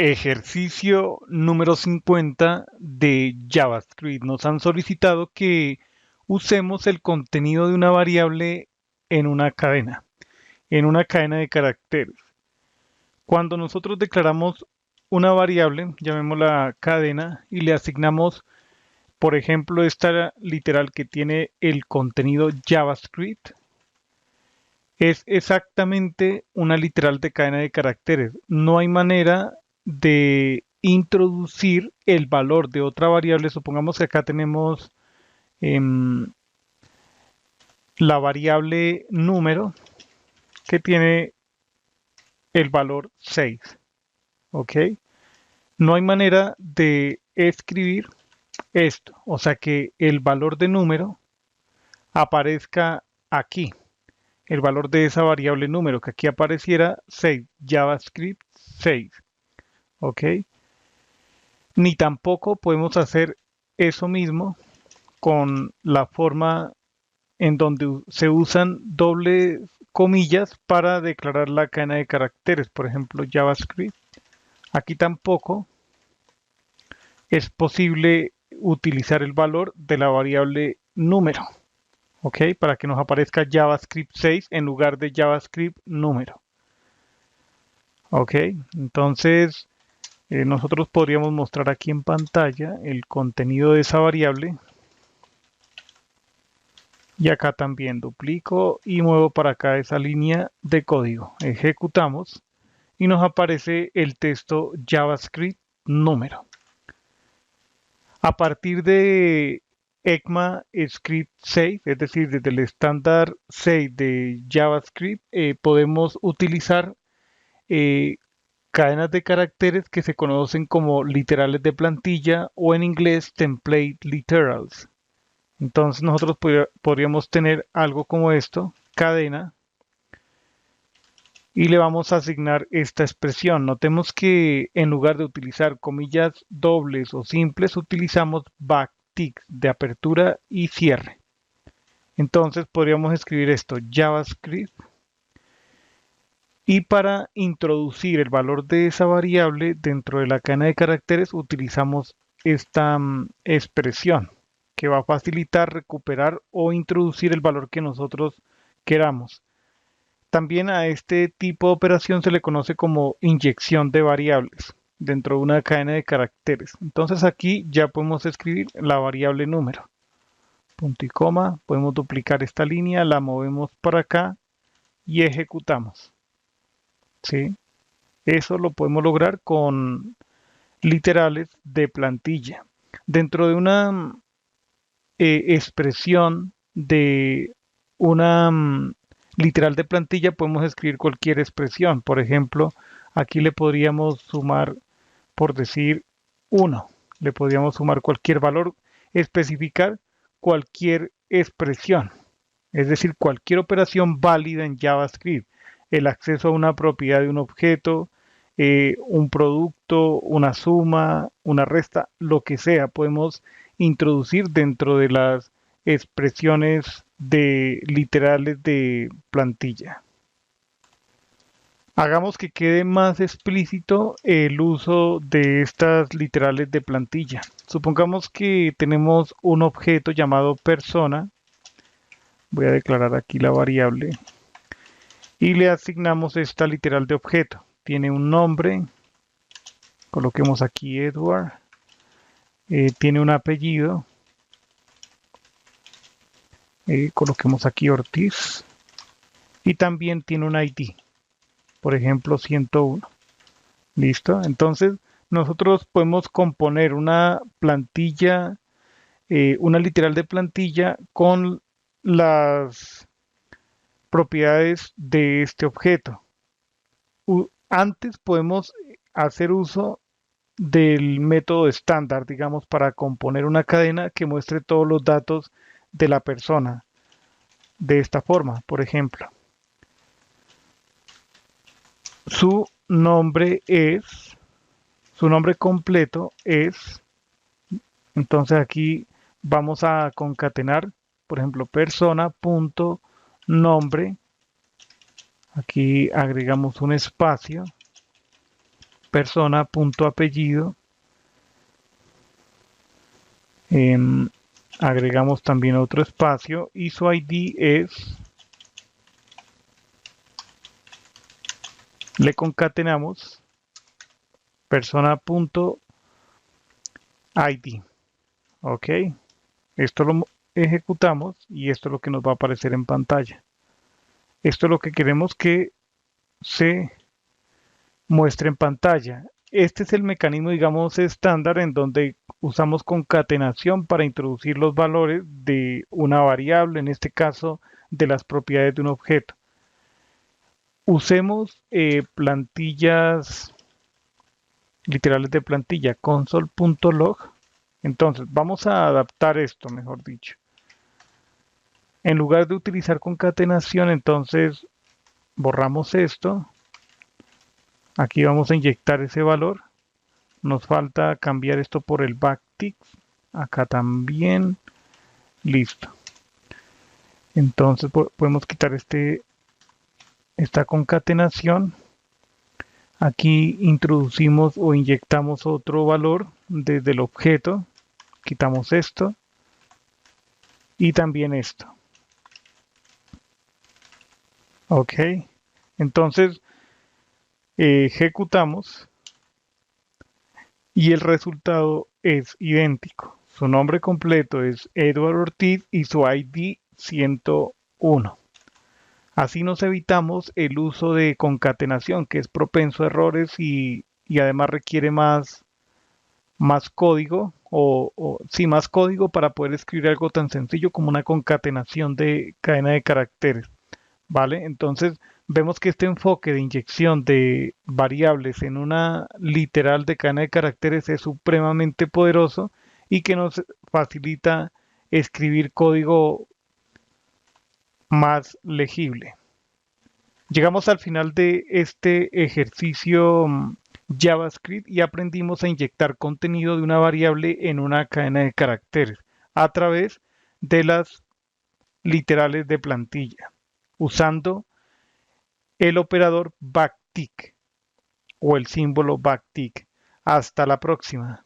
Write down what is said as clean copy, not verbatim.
Ejercicio número 50 de JavaScript. Nos han solicitado que usemos el contenido de una variable en una cadena de caracteres. Cuando nosotros declaramos una variable, llamémosla cadena, y le asignamos, por ejemplo, esta literal que tiene el contenido JavaScript, es exactamente una literal de cadena de caracteres. No hay manera de introducir el valor de otra variable. Supongamos que acá tenemos em, la variable número que tiene el valor 6. ¿Ok? No hay manera de escribir esto. O sea que el valor de número aparezca aquí. El valor de esa variable número que aquí apareciera 6, JavaScript 6. ¿Ok? Ni tampoco podemos hacer eso mismo con la forma en donde se usan dobles comillas para declarar la cadena de caracteres, por ejemplo, JavaScript. Aquí tampoco es posible utilizar el valor de la variable número, ¿ok? Para que nos aparezca JavaScript 6 en lugar de JavaScript número, ¿ok? Entonces, nosotros podríamos mostrar aquí en pantalla el contenido de esa variable y acá también duplico y muevo para acá esa línea de código. Ejecutamos y nos aparece el texto JavaScript número. A partir de ECMAScript 6, es decir, desde el estándar 6 de JavaScript, podemos utilizar eh, cadenas de caracteres que se conocen como literales de plantilla o en inglés template literals. Entonces nosotros podríamos tener algo como esto, cadena, y le vamos a asignar esta expresión. Notemos que en lugar de utilizar comillas dobles o simples, utilizamos backticks de apertura y cierre. Entonces podríamos escribir esto, JavaScript, y para introducir el valor de esa variable dentro de la cadena de caracteres utilizamos esta expresión que va a facilitar recuperar o introducir el valor que nosotros queramos. También a este tipo de operación se le conoce como inyección de variables dentro de una cadena de caracteres. Entonces aquí ya podemos escribir la variable número. Punto y coma, podemos duplicar esta línea, la movemos para acá y ejecutamos. ¿Sí? Eso lo podemos lograr con literales de plantilla. Dentro de una expresión de una literal de plantilla podemos escribir cualquier expresión. Por ejemplo, aquí le podríamos sumar, por decir, 1. Le podríamos sumar cualquier valor, especificar cualquier expresión. Es decir, cualquier operación válida en JavaScript. El acceso a una propiedad de un objeto, un producto, una suma, una resta, lo que sea, podemos introducir dentro de las expresiones de literales de plantilla. Hagamos que quede más explícito el uso de estas literales de plantilla. Supongamos que tenemos un objeto llamado persona. Voy a declarar aquí la variable y le asignamos esta literal de objeto. Tiene un nombre, coloquemos aquí Edward, tiene un apellido, coloquemos aquí Ortiz y también tiene un ID, por ejemplo 101. ¿Listo? Entonces nosotros podemos componer una plantilla, una literal de plantilla con las propiedades de este objeto. Antes podemos hacer uso del método estándar, digamos, para componer una cadena que muestre todos los datos de la persona. De esta forma, por ejemplo, su nombre es, su nombre completo es, entonces aquí vamos a concatenar, por ejemplo, persona.nombre, aquí agregamos un espacio persona, punto apellido. Agregamos también otro espacio y su ID es, le concatenamos persona.id. Ok, esto lo ejecutamos y esto es lo que nos va a aparecer en pantalla. Esto es lo que queremos que se muestre en pantalla. Este es el mecanismo, digamos, estándar en donde usamos concatenación para introducir los valores de una variable, en este caso de las propiedades de un objeto. Usemos plantillas literales de plantilla, console.log. Entonces, vamos a adaptar esto, mejor dicho. En lugar de utilizar concatenación, entonces borramos esto. Aquí vamos a inyectar ese valor. Nos falta cambiar esto por el backtick. Acá también. Listo. Entonces podemos quitar esta concatenación. Aquí introducimos o inyectamos otro valor desde el objeto. Quitamos esto. Y también esto. Ok. Entonces ejecutamos. Y el resultado es idéntico. Su nombre completo es Eduardo Ortiz y su ID 101. Así nos evitamos el uso de concatenación, que es propenso a errores y además requiere más código sí, más código para poder escribir algo tan sencillo como una concatenación de cadena de caracteres. ¿Vale? Entonces vemos que este enfoque de inyección de variables en una literal de cadena de caracteres es supremamente poderoso y que nos facilita escribir código más legible. Llegamos al final de este ejercicio JavaScript y aprendimos a inyectar contenido de una variable en una cadena de caracteres a través de las literales de plantilla, usando el operador backtick o el símbolo backtick. Hasta la próxima.